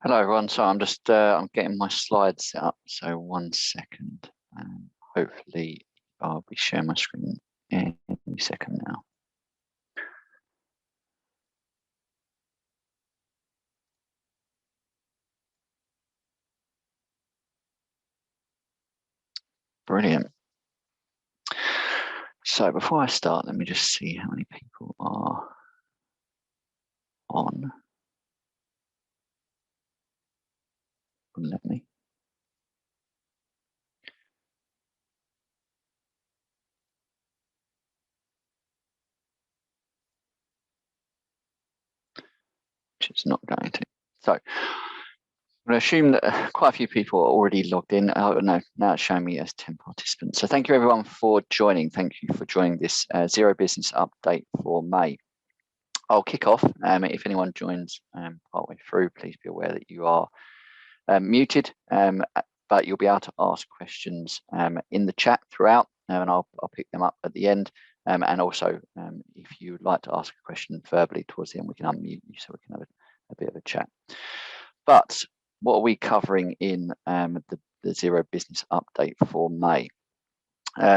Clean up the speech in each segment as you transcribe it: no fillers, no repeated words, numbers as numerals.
Hello everyone, so I'm just I'm getting my slides set up, so 1 second. Hopefully I'll be sharing my screen any second now. Brilliant. So before I start, let me just see how many people are on. Let me. Which it's not going to. So I'm going to assume that quite a few people are already logged in. Oh no, now it's showing me as 10 participants. So thank you everyone for joining. Thank you for joining this Xero business update for May. I'll kick off. If anyone joins partway through, please be aware that you are muted, but you'll be able to ask questions in the chat throughout, and I'll pick them up at the end. And also, if you would like to ask a question verbally towards the end, we can unmute you so we can have a bit of a chat. But what are we covering in the Xero business update for May?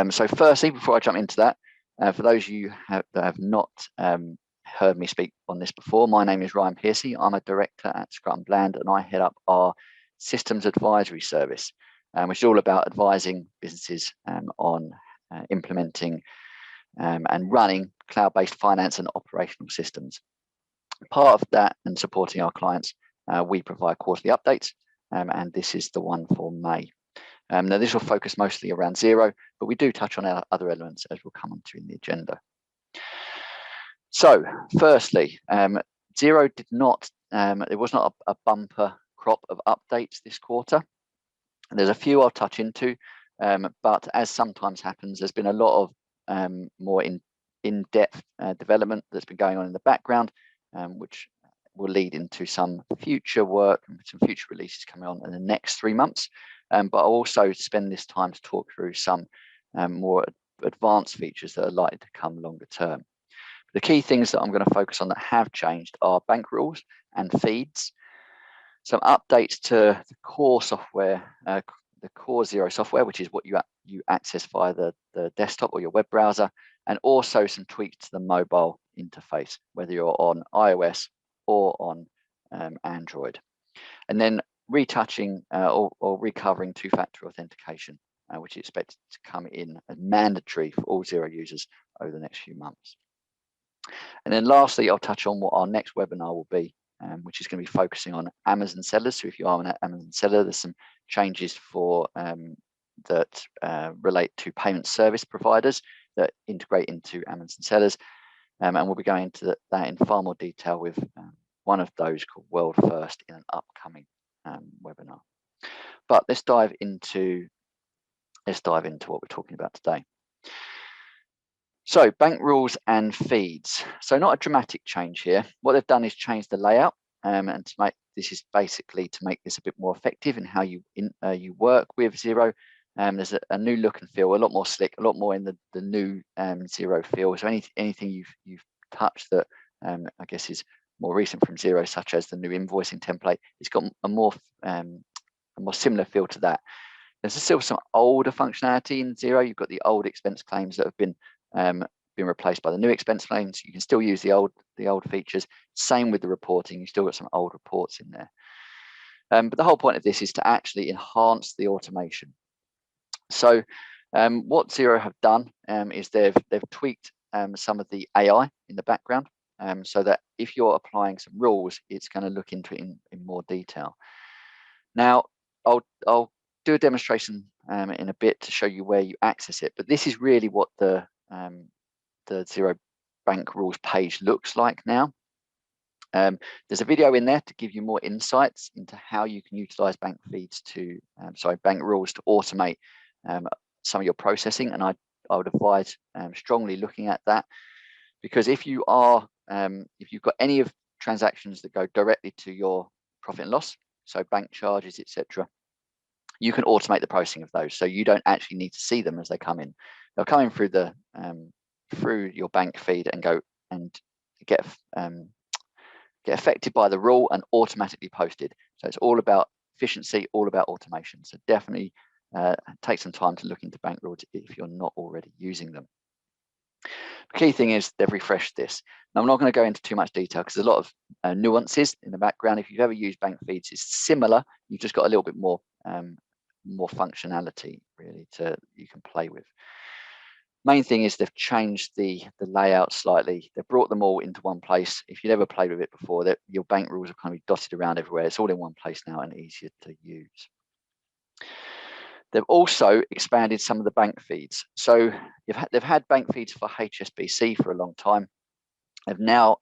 So firstly, before I jump into that, for those of you that have not heard me speak on this before, my name is Ryan Piercy. I'm a director at PLANDAY, and I head up our systems advisory service, which is all about advising businesses on implementing and running cloud-based finance and operational systems. Part of that and supporting our clients, we provide quarterly updates, and this is the one for May. Now this will focus mostly around Xero, but we do touch on our other elements as we'll come onto in the agenda. So firstly, Xero did not, it was not a bumper crop of updates this quarter. There's a few I'll touch into, but as sometimes happens, there's been a lot of more in-depth development that's been going on in the background, which will lead into some future work and some future releases coming on in the next 3 months. But I'll also spend this time to talk through some more advanced features that are likely to come longer term. The key things that I'm going to focus on that have changed are bank rules and feeds, some updates to the core software, the core Xero software, which is what you access via the desktop or your web browser, and also some tweaks to the mobile interface, whether you're on iOS or on Android. And then retouching or recovering two-factor authentication, which is expected to come in as mandatory for all Xero users over the next few months. And then lastly, I'll touch on what our next webinar will be, which is going to be focusing on Amazon sellers. So if you are an Amazon seller, there's some changes for that relate to payment service providers that integrate into Amazon sellers. And we'll be going into that in far more detail with one of those called World First in an upcoming webinar. But let's dive into what we're talking about today. So bank rules and feeds. So not a dramatic change here. What they've done is change the layout, and to make this is basically to make this a bit more effective in how you work with Xero. There's a new look and feel, a lot more slick, a lot more in the new Xero feel. So anything you've touched that I guess is more recent from Xero, such as the new invoicing template, it's got a more similar feel to that. There's still some older functionality in Xero. You've got the old expense claims that have been replaced by the new expense claims. You can still use the old features. Same with the reporting. You've still got some old reports in there. But the whole point of this is to actually enhance the automation. So what Xero have done is they've tweaked some of the AI in the background, so that if you're applying some rules, it's going to look into it in more detail. Now, I'll do a demonstration in a bit to show you where you access it, but this is really what the Xero bank rules page looks like now. There's a video in there to give you more insights into how you can utilize bank feeds to, bank rules to automate some of your processing, and I would advise strongly looking at that, because if you've got any of transactions that go directly to your profit and loss, so bank charges, etc., you can automate the processing of those, so you don't actually need to see them as they come in. They'll come in through the through your bank feed and go and get get affected by the rule and automatically posted. So it's all about efficiency, all about automation. So definitely take some time to look into bank rules if you're not already using them. The key thing is they've refreshed this. Now, I'm not going to go into too much detail because there's a lot of nuances in the background. If you've ever used bank feeds, it's similar. You've just got a little bit more more functionality really you can play with. Main thing is they've changed the layout slightly. They've brought them all into one place. If you'd ever played with it before, that your bank rules are kind of dotted around everywhere. It's all in one place now and easier to use. They've also expanded some of the bank feeds. So they've had bank feeds for HSBC for a long time. They've now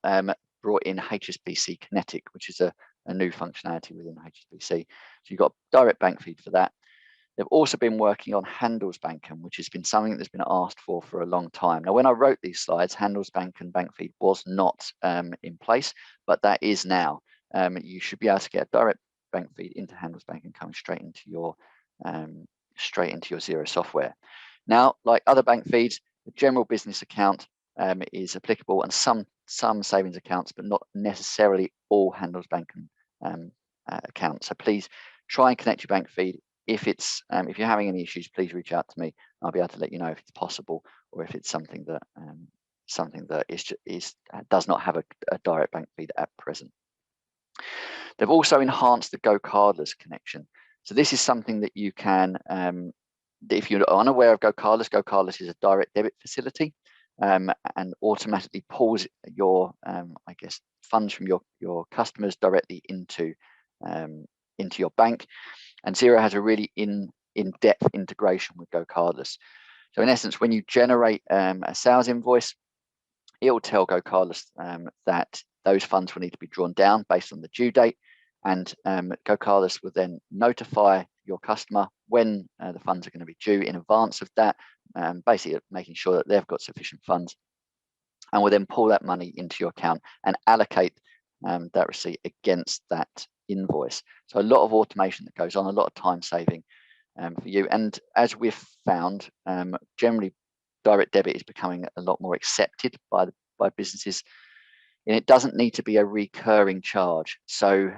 brought in HSBC Kinetic, which is a new functionality within HSBC. So you've got direct bank feed for that. They've also been working on Handelsbanken, which has been something that's been asked for a long time. Now, when I wrote these slides, Handelsbanken bank feed was not in place, but that is now. You should be able to get a direct bank feed into Handelsbanken coming straight into your Xero software. Now, like other bank feeds, the general business account is applicable, and some savings accounts, but not necessarily all Handelsbanken accounts. So please try and connect your bank feed. If you're having any issues, please reach out to me. I'll be able to let you know if it's possible or if it's something that does not have a direct bank feed at present. They've also enhanced the GOCARDLESS connection. So this is something that you can, if you're unaware of GOCARDLESS, GOCARDLESS is a direct debit facility and automatically pulls your, funds from your customers directly into your bank. And Xero has a really in-depth integration with GOCARDLESS. So in essence, when you generate a sales invoice, it will tell GOCARDLESS that those funds will need to be drawn down based on the due date. And GOCARDLESS will then notify your customer when the funds are going to be due in advance of that, basically making sure that they've got sufficient funds, and will then pull that money into your account and allocate that receipt against that invoice. So a lot of automation that goes on, a lot of time saving for you. And as we've found, generally direct debit is becoming a lot more accepted by businesses, and it doesn't need to be a recurring charge. So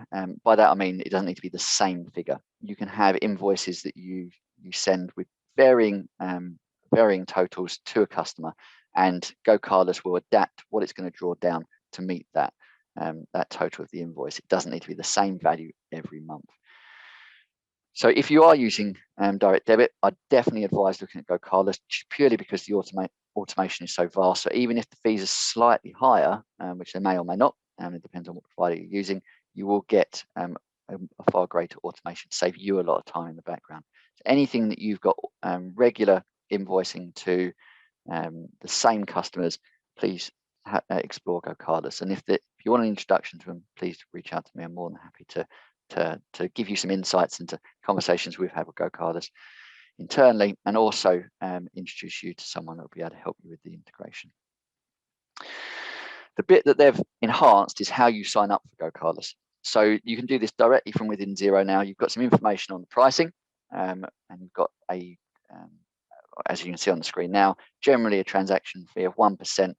by that I mean it doesn't need to be the same figure. You can have invoices that you send with varying totals to a customer, and GOCARDLESS will adapt what it's going to draw down to meet that total of the invoice. It doesn't need to be the same value every month. So if you are using direct debit, I definitely advise looking at GOCARDLESS, purely because the automation is so vast. So even if the fees are slightly higher, which they may or may not, it depends on what provider you're using, you will get a far greater automation, save you a lot of time in the background. So anything that you've got regular invoicing to the same customers, please explore GOCARDLESS. And if you want an introduction to them, please reach out to me. I'm more than happy to give you some insights into conversations we've had with GOCARDLESS internally, and also introduce you to someone that will be able to help you with the integration. The bit that they've enhanced is how you sign up for GOCARDLESS. So you can do this directly from within Xero now. You've got some information on the pricing, and you've got as you can see on the screen now, generally a transaction fee of 1%,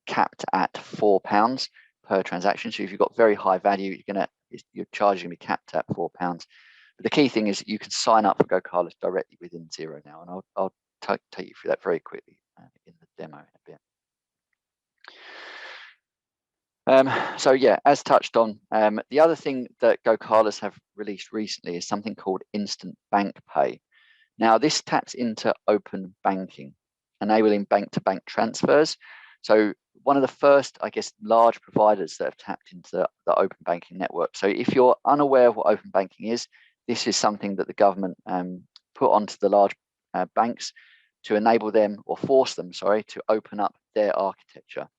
capped at £4 per transaction. So if you've got very high value, your charge is going to be capped at £4. But the key thing is that you can sign up for GOCARDLESS directly within Xero now, and I'll take you through that very quickly in the demo in a bit. So yeah, as touched on, the other thing that GOCARDLESS have released recently is something called Instant Bank Pay. Now this taps into open banking, enabling bank-to-bank transfers. So one of the first, large providers that have tapped into the open banking network. So if you're unaware of what open banking is, this is something that the government put onto the large banks to enable them, or force them, sorry, to open up their architecture.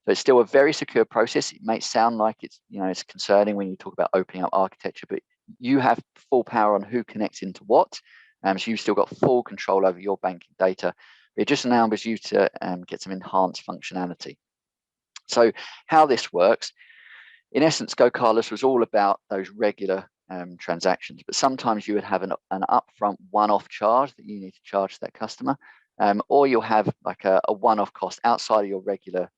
So it's still a very secure process. It may sound like it's concerning when you talk about opening up architecture, but you have full power on who connects into what. So you've still got full control over your banking data. It just enables you to get some enhanced functionality. So how this works, in essence, GOCARDLESS was all about those regular transactions, but sometimes you would have an upfront one-off charge that you need to charge that customer, or you'll have like a one-off cost outside of your regular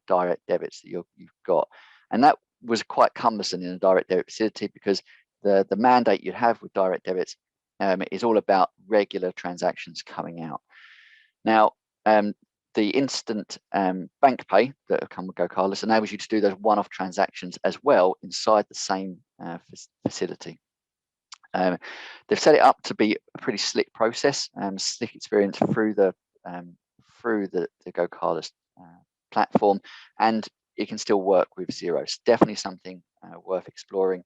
direct debits that you've got. And that was quite cumbersome in a direct debit facility, because the mandate you have with direct debits is all about regular transactions coming out. Now, the instant bank pay that have come with GoCardless enables you to do those one-off transactions as well inside the same facility. They've set it up to be a pretty slick process, slick experience through the GoCardless platform, and it can still work with Xero. It's definitely something worth exploring.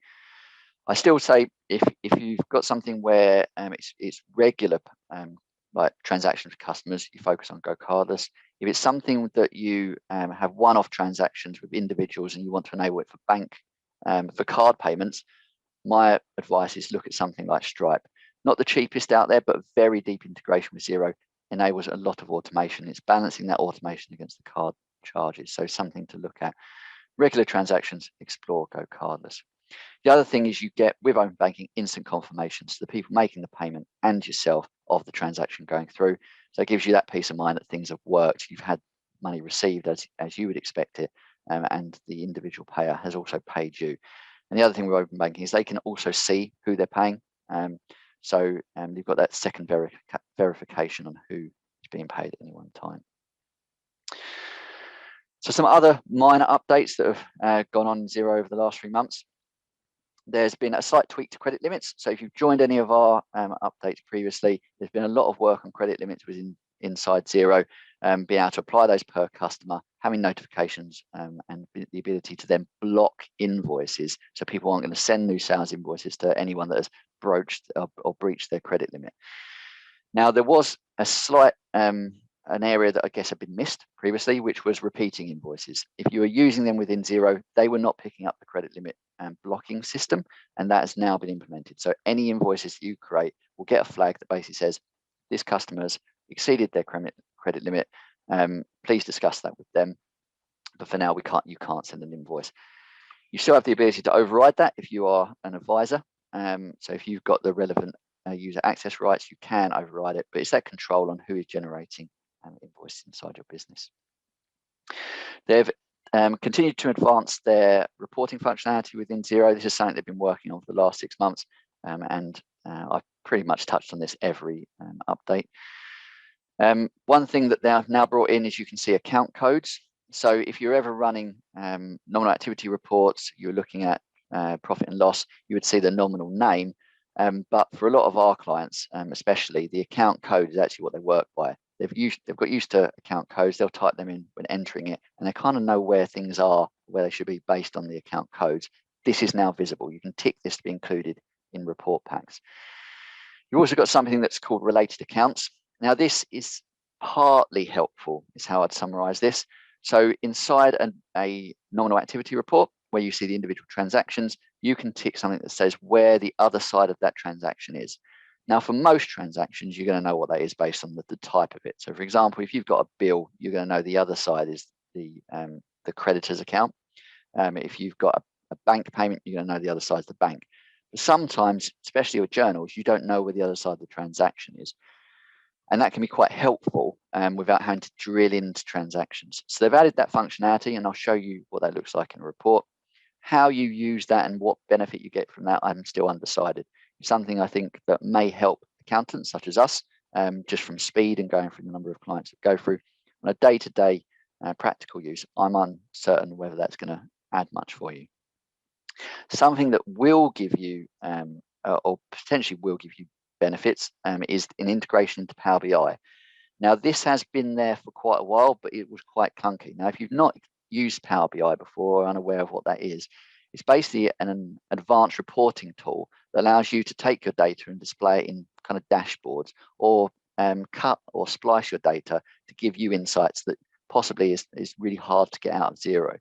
I still say if you've got something where it's regular like transactions for customers, you focus on GoCardless. If it's something that you have one-off transactions with individuals and you want to enable it for bank for card payments, my advice is look at something like Stripe. Not the cheapest out there, but very deep integration with Xero enables a lot of automation. It's balancing that automation against the card charges. So something to look at. Regular transactions, explore GoCardless. The other thing is you get, with open banking, instant confirmations to the people making the payment and yourself of the transaction going through. So it gives you that peace of mind that things have worked. You've had money received as you would expect it, and the individual payer has also paid you. And the other thing with open banking is they can also see who they're paying. So you've got that second verification on who is being paid at any one time. So some other minor updates that have gone on in Xero over the last 3 months. There's been a slight tweak to credit limits. So if you've joined any of our updates previously, there's been a lot of work on credit limits inside Xero, being able to apply those per customer, having notifications, and the ability to then block invoices. So people aren't going to send new sales invoices to anyone that has broached or breached their credit limit. Now, there was a slight an area that I guess had been missed previously, which was repeating invoices. If you were using them within Xero, they were not picking up the credit limit blocking system, and that has now been implemented. So any invoices that you create will get a flag that basically says this customer's exceeded their credit limit. Please discuss that with them. But for now, you can't send an invoice. You still have the ability to override that if you are an advisor. So if you've got the relevant user access rights, you can override it, but it's that control on who is generating invoices inside your business. They've continued to advance their reporting functionality within Xero. This is something they've been working on for the last 6 months, and I've pretty much touched on this every update. One thing that they've now brought in is you can see account codes. So if you're ever running nominal activity reports, you're looking at profit and loss, you would see the nominal name. But for a lot of our clients, especially, the account code is actually what they work by. They've got used to account codes. They'll type them in when entering it, and they kind of know where things are, where they should be based on the account codes. This is now visible. You can tick this to be included in report packs. You've also got something that's called related accounts. Now, this is partly helpful, is how I'd summarize this. So inside a nominal activity report, where you see the individual transactions, you can tick something that says where the other side of that transaction is. Now, for most transactions, you're going to know what that is based on the type of it. So, for example, if you've got a bill, you're going to know the other side is the creditor's account. If you've got a bank payment, you're going to know the other side is the bank. But sometimes, especially with journals, you don't know where the other side of the transaction is. And that can be quite helpful without having to drill into transactions. So they've added that functionality, and I'll show you what that looks like in a report. How you use that and what benefit you get from that, I'm still undecided. It's something I think that may help accountants such as us, just from speed and going through the number of clients that go through. On a day-to-day practical use, I'm uncertain whether that's going to add much for you. Something that will give you, or potentially will give you benefits, is an integration into Power BI. Now, this has been there for quite a while, but it was quite clunky. Now, if you've not used Power BI before or unaware of what that is, it's basically an advanced reporting tool that allows you to take your data and display it in kind of dashboards, or cut or splice your data to give you insights that possibly is really hard to get out of Xero.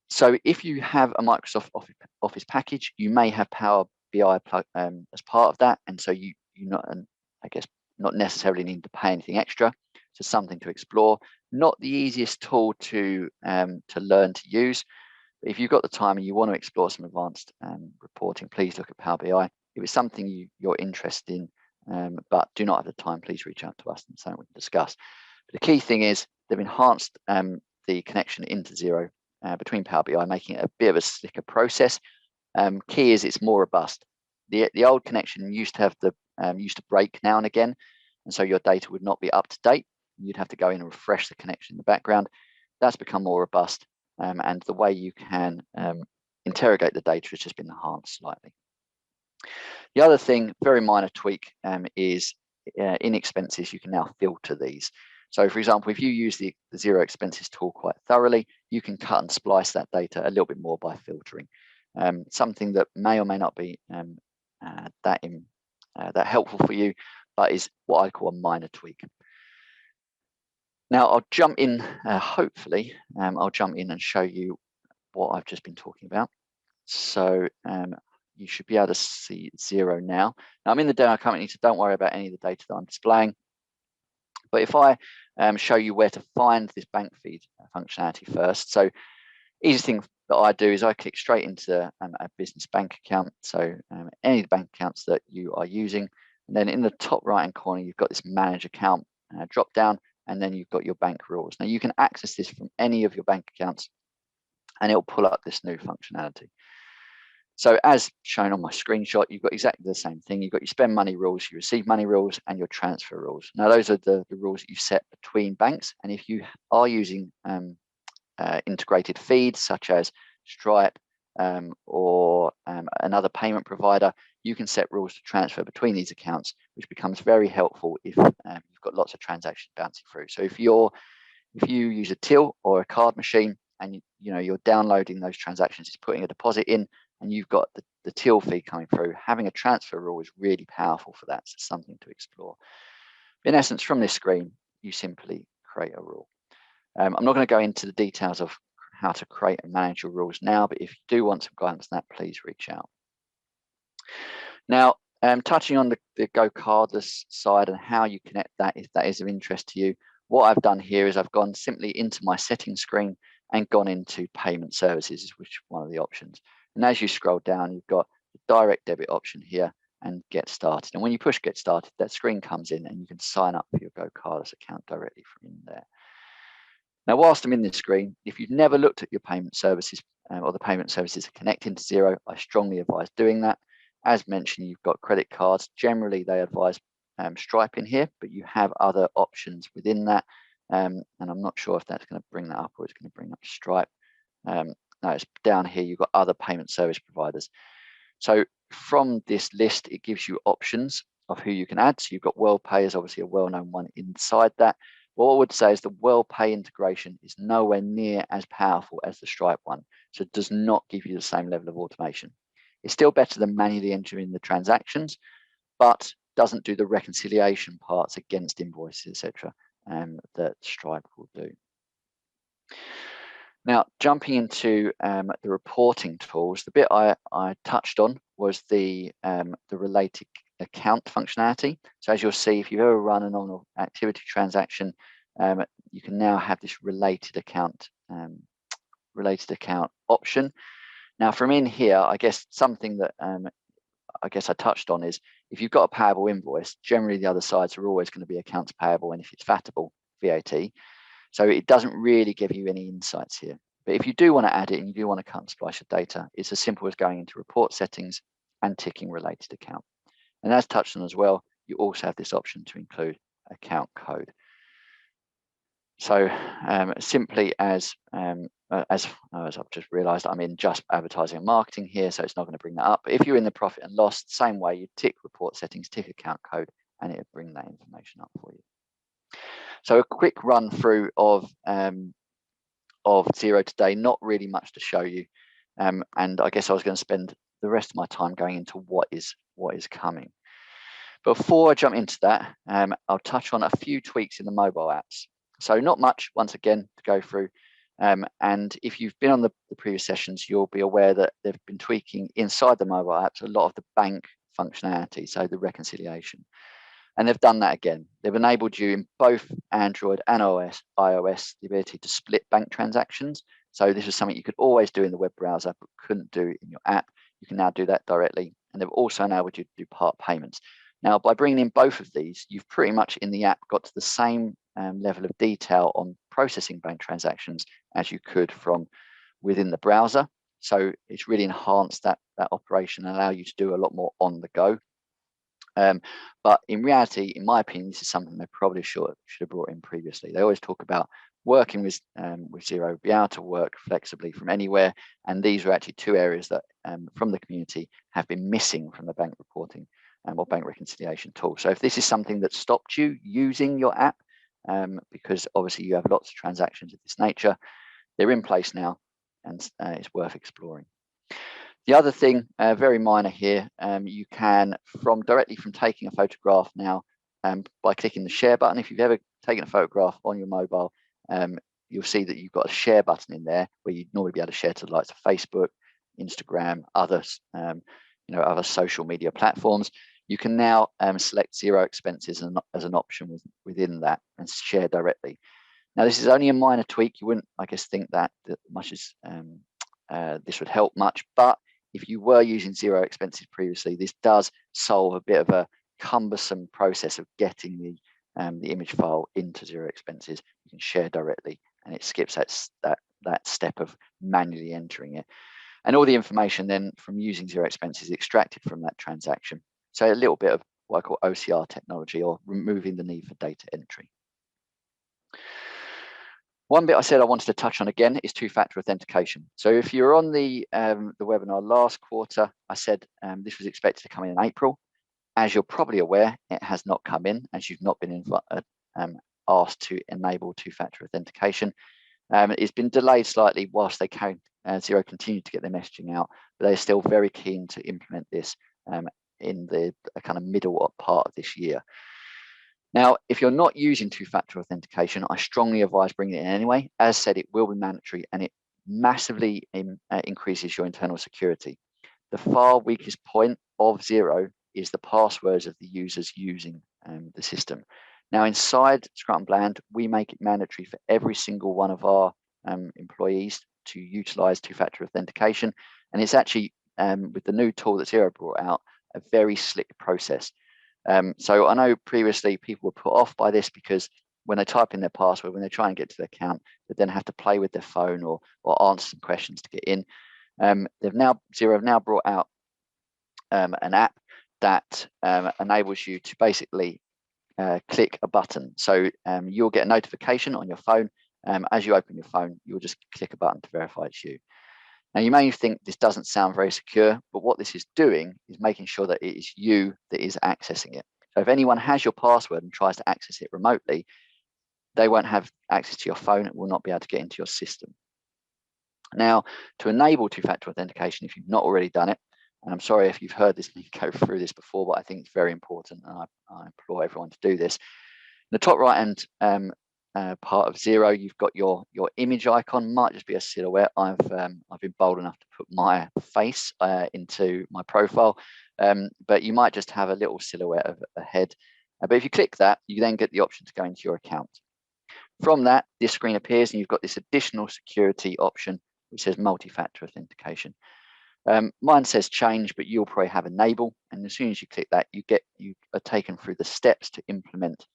So if you have a Microsoft Office package, you may have Power BI as part of that, and so you not necessarily need to pay anything extra. So something to explore. Not the easiest tool to learn to use, but if you've got the time and you want to explore some advanced reporting, please look at Power BI. If it's something you're interested in, but do not have the time, please reach out to us and something we can discuss. But the key thing is they've enhanced the connection into Xero between Power BI, making it a bit of a slicker process. Key is it's more robust. The old connection used to have used to break now and again, and so your data would not be up to date. You'd have to go in and refresh the connection in the background. That's become more robust, and the way you can interrogate the data has just been enhanced slightly. The other thing, very minor tweak, is in expenses, you can now filter these. So for example, if you use the Xero expenses tool quite thoroughly, you can cut and splice that data a little bit more by filtering. Something that may or may not be that helpful for you, but is what I call a minor tweak. Now I'll jump in, hopefully, I'll jump in and show you what I've just been talking about. So you should be able to see Xero now. Now I'm in the demo company, so don't worry about any of the data that I'm displaying. But if I show you where to find this bank feed functionality first, so easiest thing that I do is I click straight into a business bank account. So any of the bank accounts that you are using, and then in the top right hand corner, you've got this manage account drop down, and then you've got your bank rules. Now you can access this from any of your bank accounts, and it'll pull up this new functionality. So as shown on my screenshot, you've got exactly the same thing. You've got your spend money rules, your receive money rules, and your transfer rules. Now those are the rules that you set between banks. And if you are using integrated feeds such as Stripe or another payment provider, you can set rules to transfer between these accounts, which becomes very helpful if you've got lots of transactions bouncing through. So if you use a till or a card machine and you're downloading those transactions, it's putting a deposit in, and you've got the till fee coming through, having a transfer rule is really powerful for that. So something to explore. In essence, from this screen, you simply create a rule. I'm not going to go into the details of how to create and manage your rules now, but if you do want some guidance on that, please reach out. Now, touching on the GOCARDLESS side and how you connect that, if that is of interest to you, what I've done here is I've gone simply into my settings screen and gone into payment services, which is one of the options. And as you scroll down, you've got the direct debit option here and get started. And when you push get started, that screen comes in and you can sign up for your GOCARDLESS account directly from in there. Now, whilst I'm in this screen, if you've never looked at your payment services or the payment services connecting to Xero, I strongly advise doing that. As mentioned, you've got credit cards. Generally, they advise Stripe in here, but you have other options within that. And I'm not sure if that's going to bring that up or it's going to bring up Stripe. No, it's down here. You've got other payment service providers. So from this list, it gives you options of who you can add. So you've got WorldPay is obviously a well-known one inside that. What I would say is the WorldPay integration is nowhere near as powerful as the Stripe one. So it does not give you the same level of automation. It's still better than manually entering the transactions, but doesn't do the reconciliation parts against invoices, etc., that Stripe will do. Now, jumping into the reporting tools, the bit I touched on was the related account functionality. So as you'll see, if you've ever run an on activity transaction, you can now have this related account option. Now, from in here, I guess something that I touched on is if you've got a payable invoice, generally the other sides are always going to be accounts payable, and if it's VATable, VAT. So it doesn't really give you any insights here. But if you do want to add it and you do want to cut and splice your data, it's as simple as going into report settings and ticking related account. And as touched on as well, you also have this option to include account code. So simply as I've just realized, I'm in just advertising and marketing here, so it's not going to bring that up. But if you're in the profit and loss, same way, you tick report settings, tick account code, and it'll bring that information up for you. So a quick run through of Xero today, not really much to show you. And I guess I was going to spend the rest of my time going into what is coming. Before I jump into that, I'll touch on a few tweaks in the mobile apps. So not much, once again, to go through. And if you've been on the previous sessions, you'll be aware that they've been tweaking inside the mobile apps a lot of the bank functionality, so the reconciliation. And they've done that again. They've enabled you in both Android and iOS the ability to split bank transactions. So this is something you could always do in the web browser, but couldn't do in your app. You can now do that directly. And they've also enabled you to do part payments. Now, by bringing in both of these, you've pretty much in the app got to the same level of detail on processing bank transactions as you could from within the browser. So it's really enhanced that operation and allow you to do a lot more on the go. But in reality, in my opinion, this is something they probably should have brought in previously. They always talk about working with Xero, be able to work flexibly from anywhere. And these are actually two areas that from the community have been missing from the bank reporting or bank reconciliation tool. So if this is something that stopped you using your app, because obviously you have lots of transactions of this nature, they're in place now, and it's worth exploring. The other thing, very minor here, you can directly from taking a photograph now by clicking the share button. If you've ever taken a photograph on your mobile, you'll see that you've got a share button in there where you'd normally be able to share to the likes of Facebook, Instagram, others, other social media platforms. You can now select Xero expenses as an option within that and share directly. Now, this is only a minor tweak. You wouldn't, I guess, think that much as this would help much, but if you were using Xero expenses previously, this does solve a bit of a cumbersome process of getting the image file into Xero expenses. You can share directly, and it skips that step of manually entering it. And all the information then from using Xero expenses is extracted from that transaction. So a little bit of what I call OCR technology, or removing the need for data entry. One bit I said I wanted to touch on again is two-factor authentication. So if you're on the webinar last quarter, I said this was expected to come in April. As you're probably aware, it has not come in, as you've not been asked to enable two-factor authentication. It's been delayed slightly whilst Xero continued to get their messaging out, but they're still very keen to implement this in the kind of middle part of this year. Now, if you're not using two-factor authentication, I strongly advise bringing it in anyway. As said, it will be mandatory, and it massively increases your internal security. The far weakest point of Xero is the passwords of the users using the system. Now, inside Scrum Bland, we make it mandatory for every single one of our employees to utilize two-factor authentication. And it's actually, with the new tool that Xero brought out, a very slick process. So I know previously people were put off by this because when they type in their password, when they try and get to their account, they then have to play with their phone or answer some questions to get in. Xero have now brought out an app that enables you to basically click a button. So you'll get a notification on your phone. As you open your phone, you'll just click a button to verify it's you. Now, you may think this doesn't sound very secure, but what this is doing is making sure that it is you that is accessing it. So if anyone has your password and tries to access it remotely, they won't have access to your phone and will not be able to get into your system. Now, to enable two-factor authentication, if you've not already done it, and I'm sorry if you've heard this and go through this before, but I think it's very important, and I implore everyone to do this. In the top right-hand part of Xero, you've got your image icon. Might just be a silhouette. I've been bold enough to put my face into my profile, but you might just have a little silhouette of a head. But if you click that, you then get the option to go into your account. From that, this screen appears, and you've got this additional security option which says multi-factor authentication. Mine says change, but you'll probably have enable, and as soon as you click that, you are taken through the steps to implement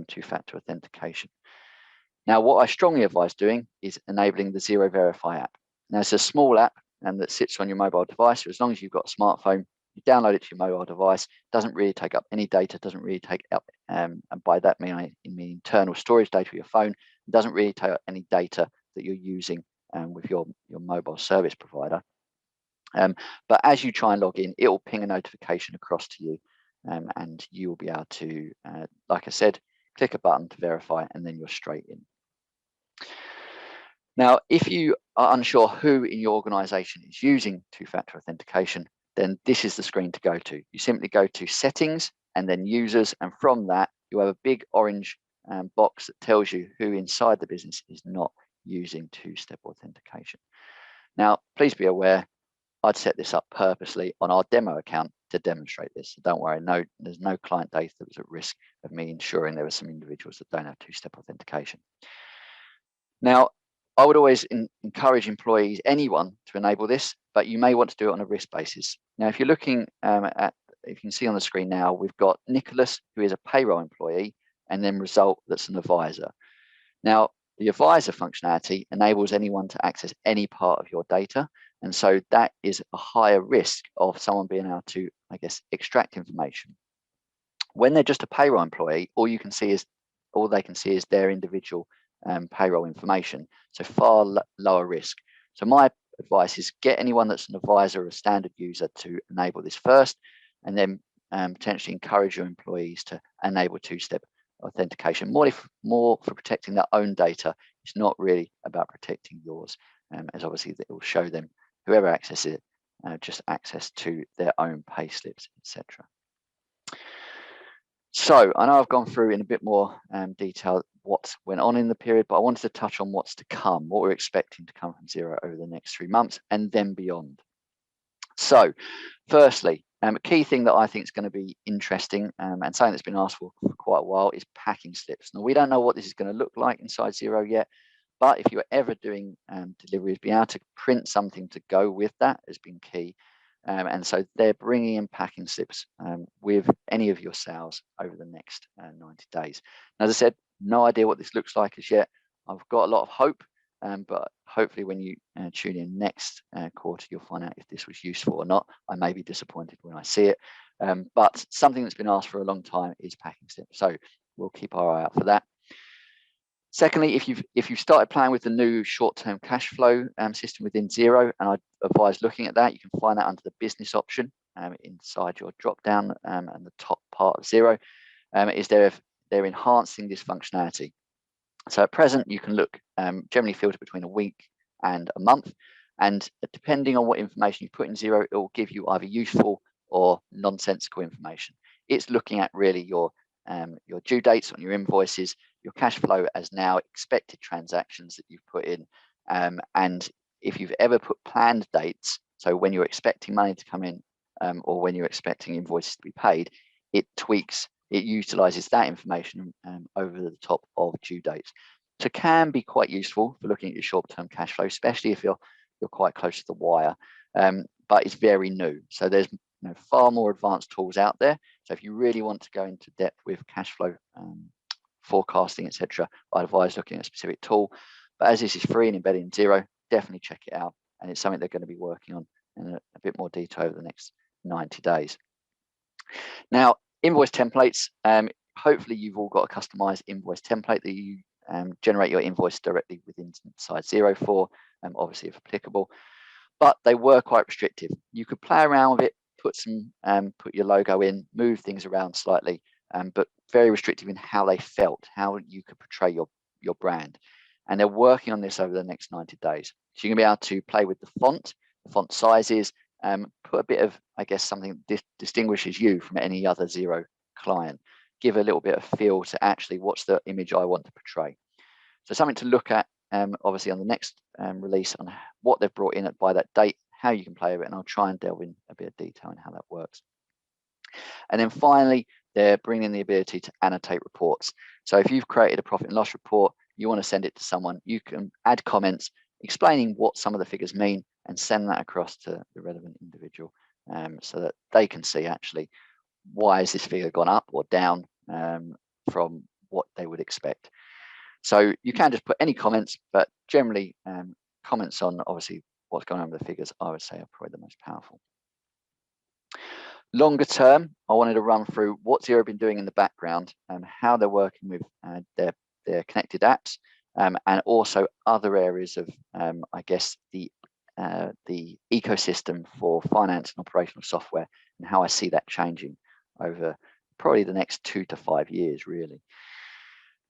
two-factor authentication. Now, what I strongly advise doing is enabling the Xero Verify app. Now, it's a small app that sits on your mobile device. So as long as you've got a smartphone, you download it to your mobile device. Doesn't really take up any data. Doesn't really take up, and by that I mean internal storage data of your phone. It doesn't really take up any data that you're using with your mobile service provider. But as you try and log in, it will ping a notification across to you, and you will be able to, like I said, click a button to verify, and then you're straight in. Now, if you are unsure who in your organization is using two-factor authentication, then this is the screen to go to. You simply go to settings and then users, and from that, you have a big orange box that tells you who inside the business is not using two-step authentication. Now, please be aware, I'd set this up purposely on our demo account to demonstrate this. So don't worry, there's no client data that was at risk of me ensuring there were some individuals that don't have two-step authentication. Now, I would always encourage employees, anyone, to enable this, but you may want to do it on a risk basis. Now, if you're looking if you can see on the screen now, we've got Nicholas, who is a payroll employee, and then Result, that's an advisor. Now, The advisor functionality enables anyone to access any part of your data. And so that is a higher risk of someone being able to, I guess, extract information. When they're just a payroll employee, all they can see is their individual payroll information. So far lower risk. So my advice is get anyone that's an advisor or a standard user to enable this first, and then potentially encourage your employees to enable two-step authentication, more for protecting their own data. It's not really about protecting yours, as obviously it will show them, whoever accesses it, just access to their own pay slips, etc. So I know I've gone through in a bit more detail what went on in the period, but I wanted to touch on what's to come, what we're expecting to come from Xero over the next 3 months and then beyond. So firstly, a key thing that I think is going to be interesting and something that's been asked for quite a while is packing slips. Now, we don't know what this is going to look like inside Xero yet, but if you're ever doing deliveries, being able to print something to go with that has been key. And so they're bringing in packing slips with any of your sales over the next 90 days. And as I said, no idea what this looks like as yet. I've got a lot of hope, but hopefully when you tune in next quarter, you'll find out if this was useful or not. I may be disappointed when I see it, but something that's been asked for a long time is packing slips. So we'll keep our eye out for that. Secondly, if you've started playing with the new short-term cash flow system within Xero, and I advise looking at that, you can find that under the business option inside your drop-down and the top part of Xero. They're enhancing this functionality. So at present, you can look generally filter between a week and a month, and depending on what information you put in Xero, it will give you either useful or nonsensical information. It's looking at really your due dates on your invoices, your cash flow as now expected transactions that you've put in, and if you've ever put planned dates, so when you're expecting money to come in or when you're expecting invoices to be paid, it utilizes that information over the top of due dates. So it can be quite useful for looking at your short-term cash flow, especially if you're quite close to the wire, but it's very new. So there's far more advanced tools out there. So if you really want to go into depth with cash flow forecasting, etc., I advise looking at a specific tool. But as this is free and embedded in Xero, definitely check it out. And it's something they're going to be working on in a bit more detail over the next 90 days. Now, invoice templates. Hopefully, you've all got a customized invoice template that you generate your invoice directly within inside Xero for, obviously if applicable. But they were quite restrictive. You could play around with it, put your logo in, move things around slightly, but very restrictive in how they felt, how you could portray your brand. And they're working on this over the next 90 days. So you're going to be able to play with the font sizes, put a bit of, I guess, something that distinguishes you from any other Xero client. Give a little bit of feel to actually what's the image I want to portray. So something to look at, obviously on the next release on what they've brought in by that date, how you can play with it, and I'll try and delve in a bit of detail in how that works. And then finally, they're bringing in the ability to annotate reports. So if you've created a profit and loss report, you want to send it to someone, you can add comments explaining what some of the figures mean and send that across to the relevant individual so that they can see actually why has this figure gone up or down from what they would expect. So you can just put any comments, but generally comments on obviously what's going on with the figures, I would say, are probably the most powerful. Longer term, I wanted to run through what Xero have been doing in the background and how they're working with their connected apps and also other areas of, I guess, the ecosystem for finance and operational software and how I see that changing over probably the next 2 to 5 years, really.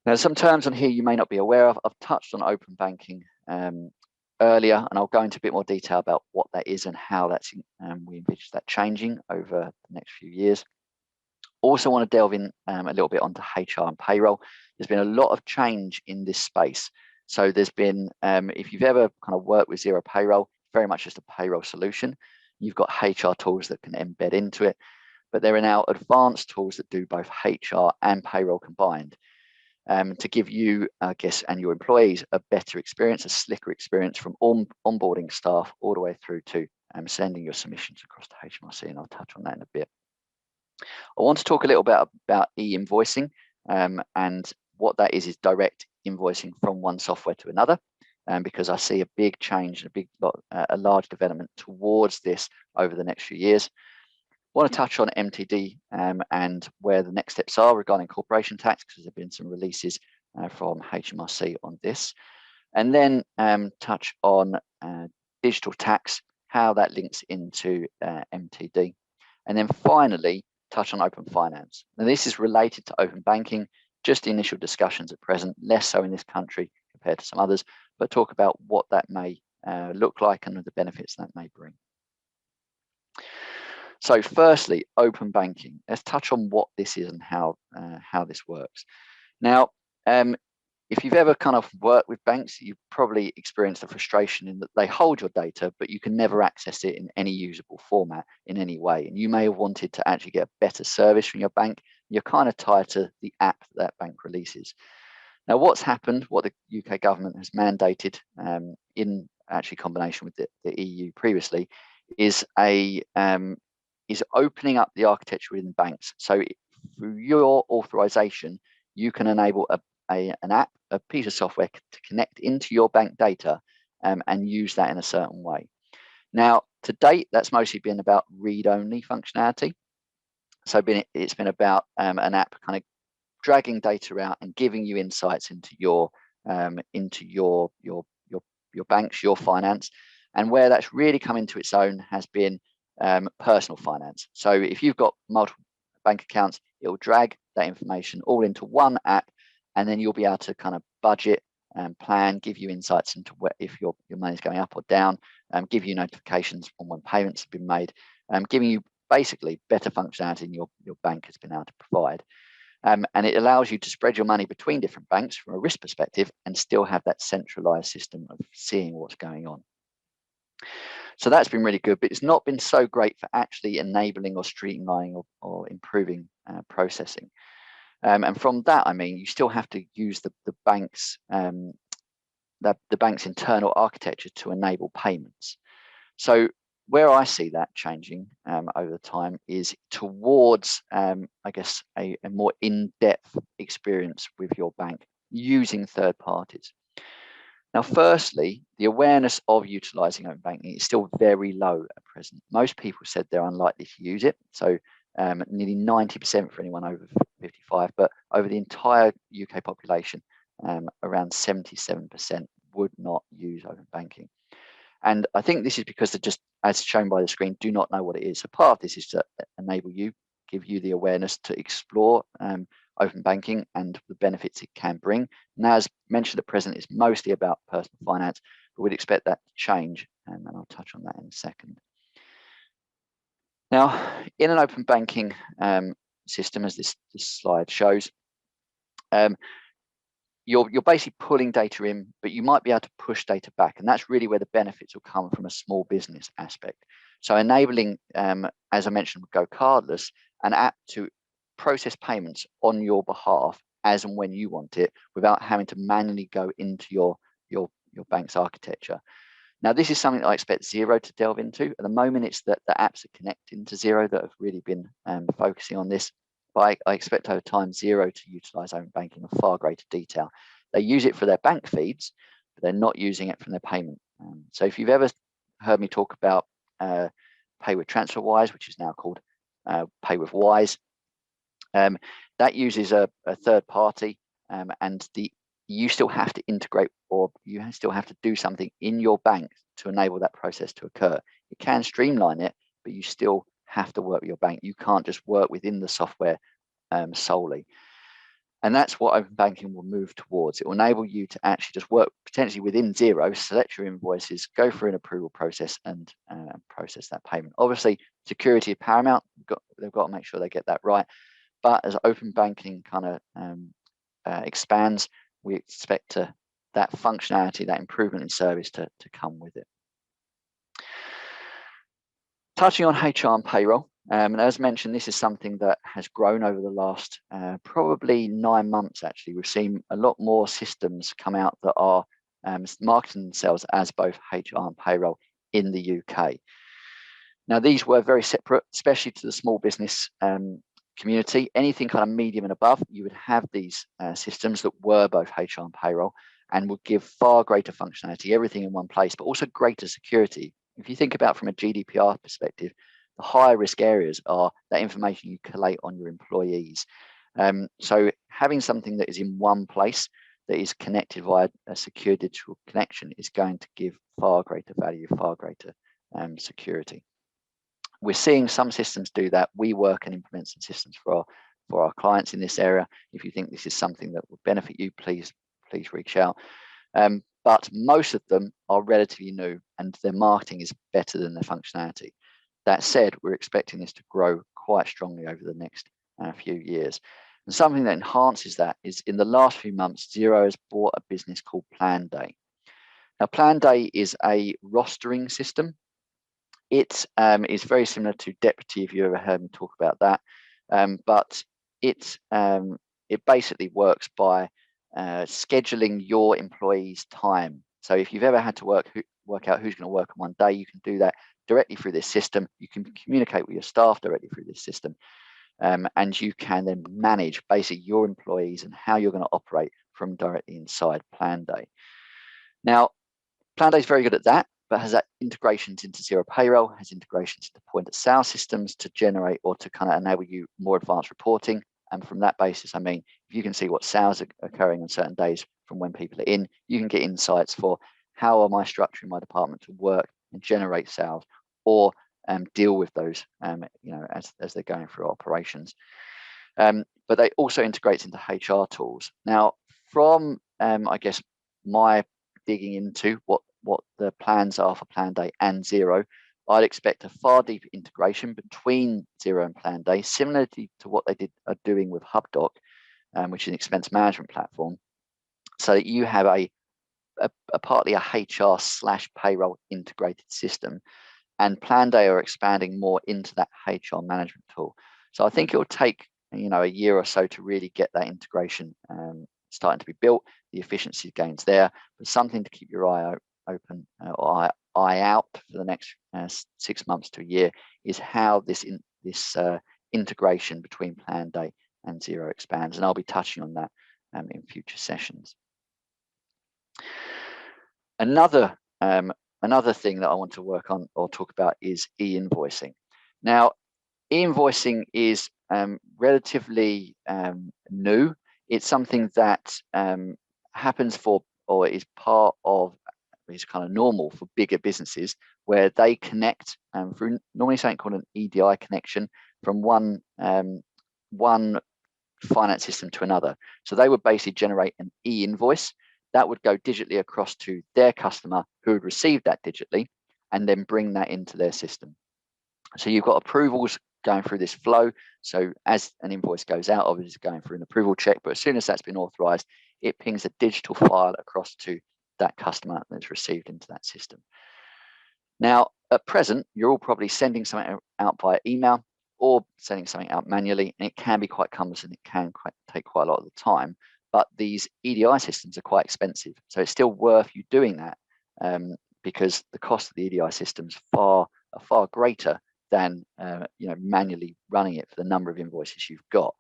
Now, some terms on here you may not be aware of. I've touched on open banking earlier, and I'll go into a bit more detail about what that is and how that's we envisage that changing over the next few years. Also want to delve in a little bit onto HR and payroll. There's been a lot of change in this space. So there's been, if you've ever kind of worked with Xero Payroll, very much just a payroll solution. You've got HR tools that can embed into it, but there are now advanced tools that do both HR and payroll combined. To give you, I guess, and your employees a better experience, a slicker experience from onboarding staff all the way through to sending your submissions across to HMRC, and I'll touch on that in a bit. I want to talk a little bit about e-invoicing, and what that is direct invoicing from one software to another, because I see a big change, a large development towards this over the next few years. I want to touch on MTD and where the next steps are regarding corporation tax, because there have been some releases from HMRC on this. And then touch on digital tax, how that links into MTD. And then finally, touch on open finance. Now, this is related to open banking, just initial discussions at present, less so in this country compared to some others, but talk about what that may look like and the benefits that may bring. So firstly, open banking. Let's touch on what this is and how this works. Now, if you've ever kind of worked with banks, you've probably experienced the frustration in that they hold your data, but you can never access it in any usable format in any way. And you may have wanted to actually get a better service from your bank. You're kind of tied to the app that bank releases. Now, what's happened, what the UK government has mandated in actually combination with the EU previously, is opening up the architecture within banks. So through your authorization, you can enable an app, a piece of software to connect into your bank data and use that in a certain way. Now, to date, that's mostly been about read-only functionality. So it's been about an app kind of dragging data out and giving you insights into your banks, your finance. And where that's really come into its own has been personal finance. So if you've got multiple bank accounts, it will drag that information all into one app, and then you'll be able to kind of budget and plan, give you insights into if your money's going up or down, give you notifications on when payments have been made, giving you basically better functionality than your bank has been able to provide. And it allows you to spread your money between different banks from a risk perspective and still have that centralized system of seeing what's going on. So that's been really good, but it's not been so great for actually enabling or streamlining or improving processing. And from that, I mean, you still have to use the bank's internal architecture to enable payments. So where I see that changing over time is towards, I guess, a more in-depth experience with your bank using third parties. Now, firstly, the awareness of utilising open banking is still very low at present. Most people said they're unlikely to use it. So nearly 90% for anyone over 55, but over the entire UK population, around 77% would not use open banking. And I think this is because they just, as shown by the screen, do not know what it is. So part of this is to enable you, give you the awareness to explore open banking and the benefits it can bring. Now, as mentioned at present, it's mostly about personal finance, but we'd expect that to change, and I'll touch on that in a second. Now, in an open banking system, as this slide shows, you're basically pulling data in, but you might be able to push data back, and that's really where the benefits will come from a small business aspect. So enabling, as I mentioned, with GoCardless, an app to process payments on your behalf as and when you want it, without having to manually go into your bank's architecture. Now, this is something that I expect Xero to delve into. At the moment, it's that the apps are connecting to Xero that have really been focusing on this. But I expect over time Xero to utilize open banking in far greater detail. They use it for their bank feeds, but they're not using it for their payment. So if you've ever heard me talk about Pay with TransferWise, which is now called Pay with Wise, that uses a third party, and you still have to integrate, or you still have to do something in your bank to enable that process to occur. You can streamline it, but you still have to work with your bank. You can't just work within the software solely. And that's what open banking will move towards. It will enable you to actually just work potentially within Xero, select your invoices, go through an approval process, and process that payment. Obviously, security is paramount. They've got to make sure they get that right. But as open banking kind of expands, we expect that functionality, that improvement in service to come with it. Touching on HR and payroll, and as mentioned, this is something that has grown over the last probably 9 months. Actually, we've seen a lot more systems come out that are marketing themselves as both HR and payroll in the UK. Now, these were very separate, especially to the small business community, anything kind of medium and above, you would have these systems that were both HR and payroll and would give far greater functionality, everything in one place, but also greater security. If you think about from a GDPR perspective, the higher risk areas are that information you collate on your employees. So having something that is in one place that is connected via a secure digital connection is going to give far greater value, far greater security. We're seeing some systems do that. We work and implement some systems for our clients in this area. If you think this is something that will benefit you, please reach out. But most of them are relatively new and their marketing is better than their functionality. That said, we're expecting this to grow quite strongly over the next few years. And something that enhances that is in the last few months, Xero has bought a business called PLANDAY. Now, PLANDAY is a rostering system. It is very similar to Deputy, if you ever heard me talk about that. But it basically works by scheduling your employees' time. So if you've ever had to work out who's going to work on one day, you can do that directly through this system. You can communicate with your staff directly through this system. And you can then manage basically your employees and how you're going to operate from directly inside PLANDAY. Now, PLANDAY is very good at that, but has that integrations into Xero Payroll, has integrations into point of sale systems to generate or to kind of enable you more advanced reporting. And from that basis, I mean, if you can see what sales are occurring on certain days from when people are in, you can get insights for how am I structuring my department to work and generate sales or deal with those, as they're going through operations. But they also integrate into HR tools. Now, from I guess my digging into what the plans are for PLANDAY and Xero, I'd expect a far deeper integration between Xero and PLANDAY, similarly to what they are doing with HubDoc, which is an expense management platform, so that you have a partly a HR/payroll integrated system. And PLANDAY are expanding more into that HR management tool. So I think it will take a year or so to really get that integration starting to be built, the efficiency gains there, but something to keep your eye open or eye out for the next 6 months to a year is how this integration between PLANDAY and Xero expands, and I'll be touching on that in future sessions. Another thing that I want to work on or talk about is e-invoicing. Now, e-invoicing is relatively new. It's something that happens for, or is part of, is kind of normal for bigger businesses where they connect through normally something called an EDI connection from one finance system to another. So they would basically generate an e-invoice that would go digitally across to their customer who would receive that digitally and then bring that into their system. So you've got approvals going through this flow. So as an invoice goes out, obviously it's going through an approval check, but as soon as that's been authorized, it pings a digital file across to that customer that's received into that system. Now, at present, you're all probably sending something out via email or sending something out manually, and it can be quite cumbersome. It can take quite a lot of the time, but these EDI systems are quite expensive. So it's still worth you doing that because the cost of the EDI systems are far greater than manually running it for the number of invoices you've got.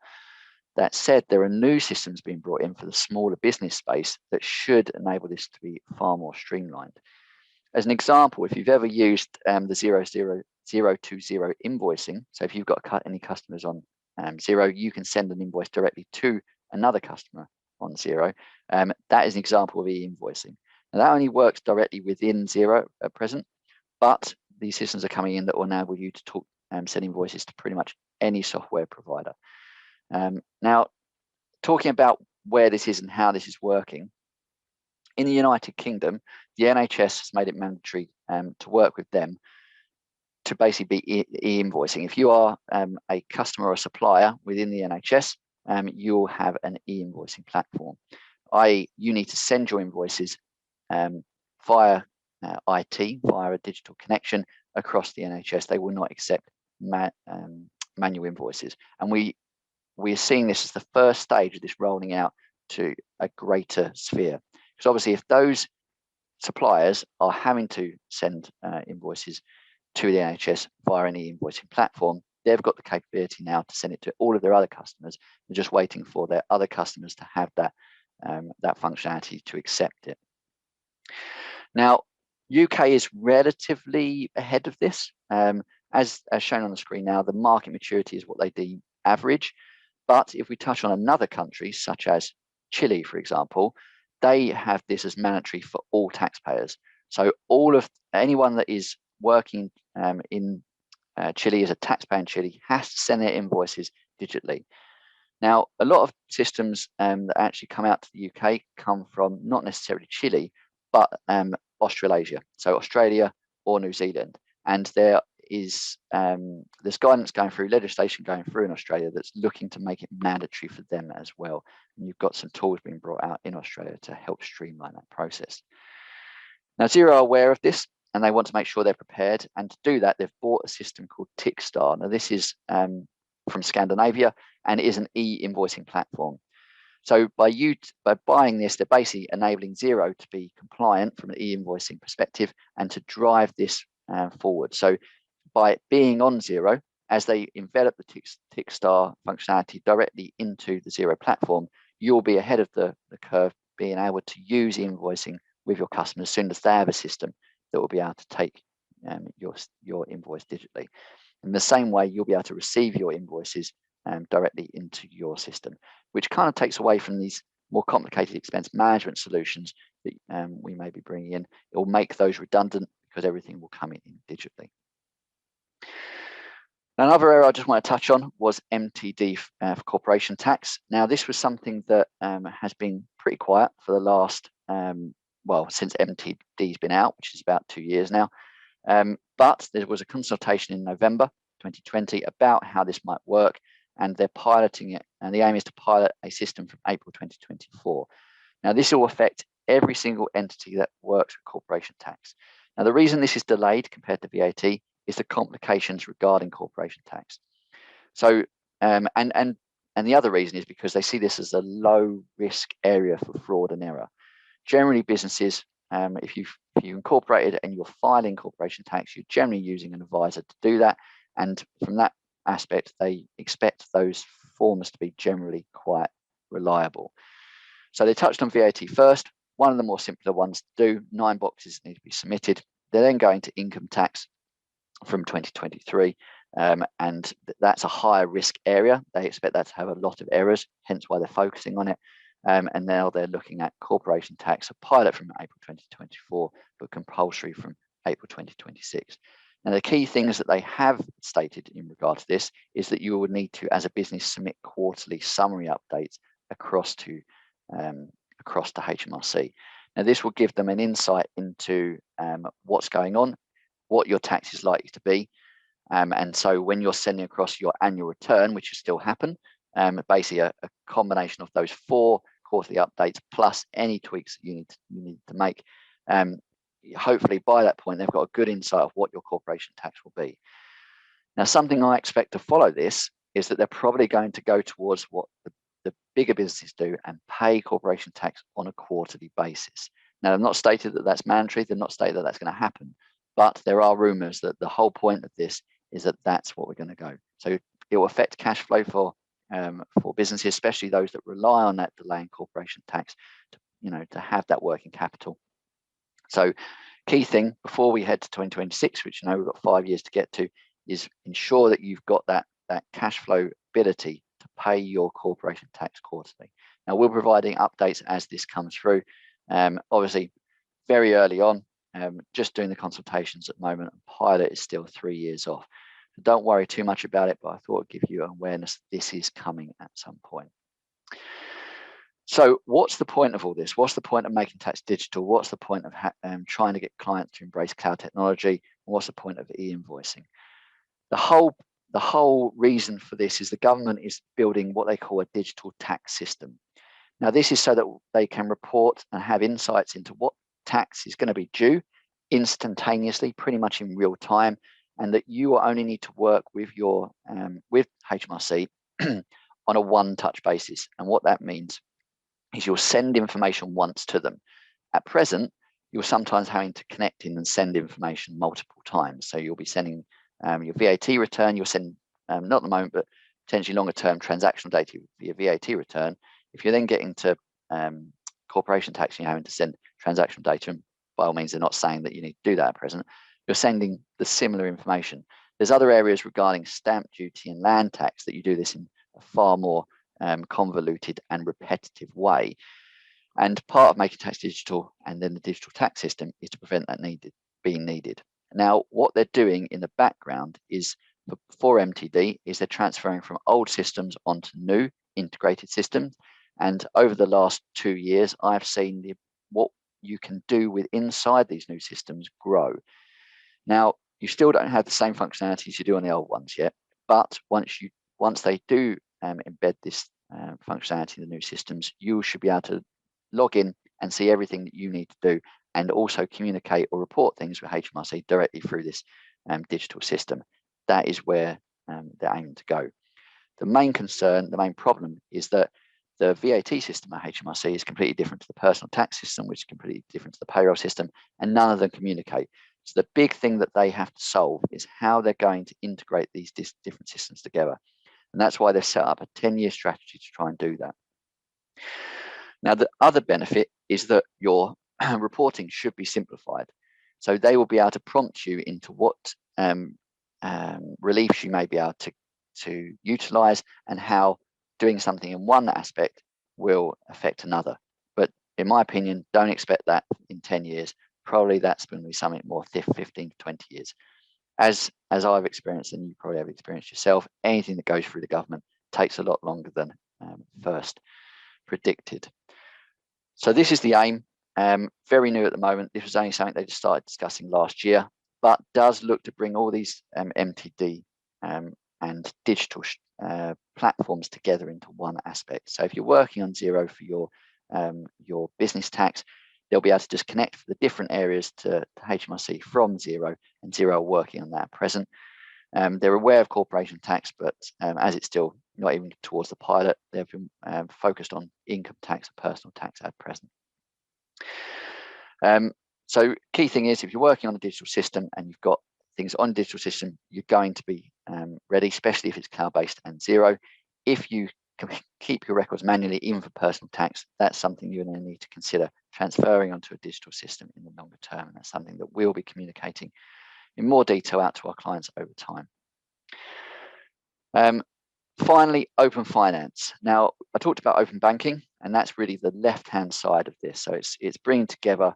That said, there are new systems being brought in for the smaller business space that should enable this to be far more streamlined. As an example, if you've ever used the Xero to Xero invoicing, so if you've got any customers on Xero, you can send an invoice directly to another customer on Xero. That is an example of e-invoicing. Now, that only works directly within Xero at present, but these systems are coming in that will enable you to send invoices to pretty much any software provider. Now, talking about where this is and how this is working, in the United Kingdom, the NHS has made it mandatory to work with them to basically be e-invoicing. If you are a customer or a supplier within the NHS, you'll have an e-invoicing platform. You need to send your invoices via IT, via a digital connection across the NHS. They will not accept manual invoices. And we are seeing this as the first stage of this rolling out to a greater sphere. Because obviously, if those suppliers are having to send invoices to the NHS via any invoicing platform, they've got the capability now to send it to all of their other customers. They're just waiting for their other customers to have that that functionality to accept it. Now, UK is relatively ahead of this. As shown on the screen now, the market maturity is what they deem average. But if we touch on another country, such as Chile, for example, they have this as mandatory for all taxpayers. So anyone that is working in Chile as a taxpayer in Chile has to send their invoices digitally. Now, a lot of systems that actually come out to the UK come from not necessarily Chile, but Australasia, so Australia or New Zealand. And there's guidance going through, legislation going through in Australia that's looking to make it mandatory for them as well. And you've got some tools being brought out in Australia to help streamline that process. Now, Xero are aware of this, and they want to make sure they're prepared. And to do that, they've bought a system called Tickstar. Now, this is from Scandinavia, and it is an e-invoicing platform. So by buying this, they're basically enabling Xero to be compliant from an e-invoicing perspective and to drive this forward. So by being on Xero, as they envelop the Tickstar functionality directly into the Xero platform, you'll be ahead of the curve, being able to use invoicing with your customers as soon as they have a system that will be able to take your invoice digitally. In the same way, you'll be able to receive your invoices directly into your system, which kind of takes away from these more complicated expense management solutions that we may be bringing in. It will make those redundant because everything will come in digitally. Another area I just want to touch on was MTD for corporation tax. Now, this was something that has been pretty quiet for the last, well, since MTD's been out, which is about 2 years now. But there was a consultation in November 2020 about how this might work, and they're piloting it. And the aim is to pilot a system from April 2024. Now, this will affect every single entity that works with corporation tax. Now, the reason this is delayed compared to VAT is the complications regarding corporation tax. So, and the other reason is because they see this as a low risk area for fraud and error. Generally, businesses, if you incorporated and you're filing corporation tax, you're generally using an advisor to do that. And from that aspect, they expect those forms to be generally quite reliable. So they touched on VAT first. One of the more simpler ones to do, 9 boxes need to be submitted. They're then going to income tax from 2023, and that's a higher risk area. They expect that to have a lot of errors, hence why they're focusing on it. And now they're looking at corporation tax, a pilot from April 2024, but compulsory from April 2026. Now, the key things that they have stated in regard to this is that you would need to, as a business, submit quarterly summary updates across to HMRC. Now, this will give them an insight into what's going on, what your tax is likely to be. And so when you're sending across your annual return, which will still happen, basically a combination of those 4 quarterly updates plus any tweaks that you need to make. Hopefully by that point, they've got a good insight of what your corporation tax will be. Now, something I expect to follow this is that they're probably going to go towards what the bigger businesses do and pay corporation tax on a quarterly basis. Now, they've not stated that that's mandatory. They've not stated that that's going to happen. But there are rumors that the whole point of this is that that's what we're going to go. So it will affect cash flow for businesses, especially those that rely on that delay in corporation tax to have that working capital. So key thing before we head to 2026, which we've got 5 years to get to, is ensure that you've got that cash flow ability to pay your corporation tax quarterly. Now, we're providing updates as this comes through. Obviously, very early on, just doing the consultations at the moment, and pilot is still 3 years off. So don't worry too much about it, but I thought I'd give you awareness this is coming at some point. So what's the point of all this? What's the point of making tax digital? What's the point of trying to get clients to embrace cloud technology? What's the point of e-invoicing? The whole reason for this is the government is building what they call a digital tax system. Now, this is so that they can report and have insights into what tax is going to be due instantaneously, pretty much in real time, and that you will only need to work with your with HMRC on a one-touch basis. And what that means is you'll send information once to them. At present, you're sometimes having to connect in and send information multiple times. So you'll be sending your VAT return, you'll send not at the moment, but potentially longer term transactional data for your VAT return, if you're then getting to corporation tax and you're having to send transactional data, and by all means, they're not saying that you need to do that at present, you're sending the similar information. There's other areas regarding stamp duty and land tax that you do this in a far more convoluted and repetitive way. And part of making tax digital and then the digital tax system is to prevent that being needed. Now, what they're doing in the background is for MTD is they're transferring from old systems onto new integrated systems. And over the last 2 years, I've seen what you can do with inside these new systems grow. Now, you still don't have the same functionalities you do on the old ones yet, but once they do embed this functionality in the new systems, you should be able to log in and see everything that you need to do, and also communicate or report things with HMRC directly through this digital system. That is where they're aiming to go. The main concern, the main problem is that the VAT system at HMRC is completely different to the personal tax system, which is completely different to the payroll system, and none of them communicate. So the big thing that they have to solve is how they're going to integrate these different systems together. And that's why they've set up a 10-year strategy to try and do that. Now, the other benefit is that your reporting should be simplified. So they will be able to prompt you into what reliefs you may be able to utilize, and how doing something in one aspect will affect another. But in my opinion, don't expect that in 10 years. Probably that's going to be something more 15 to 20 years. As I've experienced, and you probably have experienced yourself, anything that goes through the government takes a lot longer than first predicted. So this is the aim. Very new at the moment. This was only something they just started discussing last year, but does look to bring all these MTD and digital platforms together into one aspect. So if you're working on Xero for your business tax, they'll be able to just connect for the different areas to HMRC from Xero, and Xero are working on that at present. They're aware of corporation tax, but as it's still not even towards the pilot, they've been focused on income tax and personal tax at present. So key thing is, if you're working on a digital system and you've got things on a digital system, you're going to be ready, especially if it's cloud-based and Xero. If you can keep your records manually, even for personal tax, that's something you're going to need to consider transferring onto a digital system in the longer term. And that's something that we'll be communicating in more detail out to our clients over time. Finally, open finance. Now, I talked about open banking, and that's really the left-hand side of this. So it's bringing together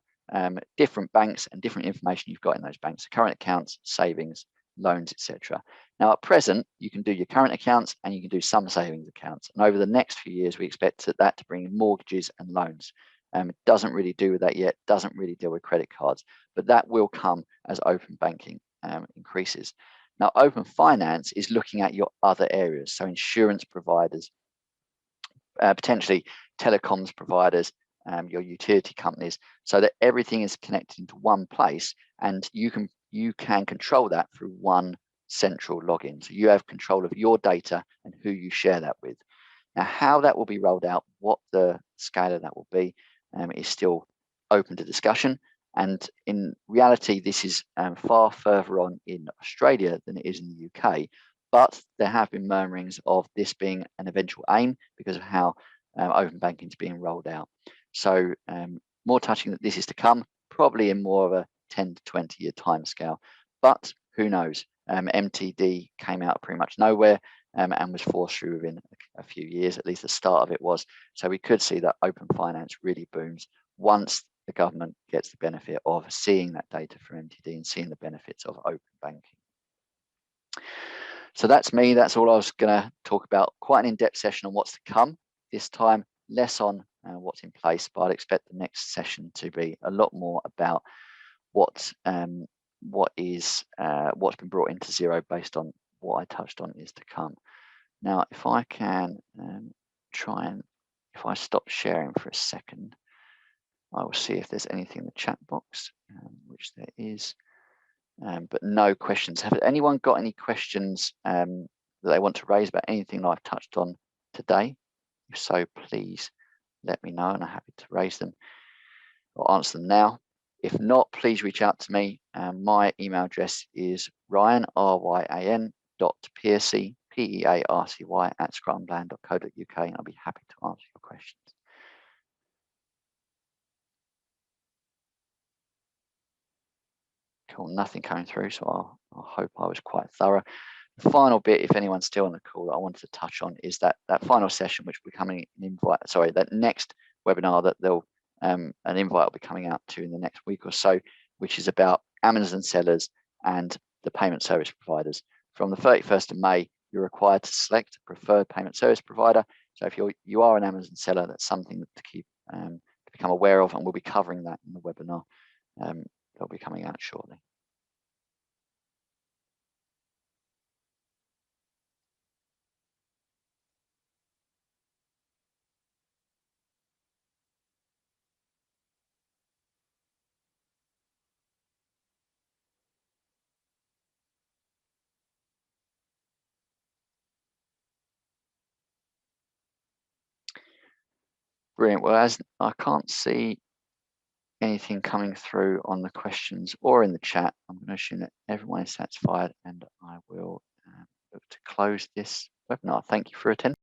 different banks and different information you've got in those banks, current accounts, savings, loans, etc. Now, at present, you can do your current accounts and you can do some savings accounts. And over the next few years, we expect that to bring in mortgages and loans. It doesn't really do with that yet, doesn't really deal with credit cards, but that will come as open banking increases. Now, open finance is looking at your other areas, so insurance providers, potentially telecoms providers, your utility companies, so that everything is connected into one place, and you can control that through one central login. So you have control of your data and who you share that with. Now, how that will be rolled out, what the scale of that will be, is still open to discussion. And in reality, this is far further on in Australia than it is in the UK. But there have been murmurings of this being an eventual aim because of how open banking is being rolled out. So more touching that this is to come, probably in more of a 10 to 20 year timescale. But who knows? MTD came out pretty much nowhere and was forced through within a few years. At least the start of it was. So we could see that open finance really booms once the government gets the benefit of seeing that data from MTD and seeing the benefits of open banking. So that's me. That's all I was going to talk about. Quite an in-depth session on what's to come. This time, less on what's in place, but I'd expect the next session to be a lot more about what's been brought into Xero based on what I touched on is to come. Now, if I can if I stop sharing for a second, I will see if there's anything in the chat box, which there is, but no questions. Have anyone got any questions that they want to raise about anything that I've touched on today? If so, please let me know, and I'm happy to raise them or answer them now. If not, please reach out to me. My email address is ryan, ryan.piercy, pearcy@scrumland.co.uk, and I'll be happy to answer your questions. Cool, nothing coming through, so I hope I was quite thorough. The final bit, if anyone's still on the call, that I wanted to touch on is that final session, which will be coming an invite. Sorry, that next webinar that an invite will be coming out to in the next week or so, which is about Amazon sellers and the payment service providers. From the 31st of May, you're required to select a preferred payment service provider. So if you are an Amazon seller, that's something to keep to become aware of, and we'll be covering that in the webinar. They'll be coming out shortly. Brilliant. Well, as I can't see anything coming through on the questions or in the chat, I'm going to assume that everyone is satisfied, and I will look to close this webinar. Thank you for attending.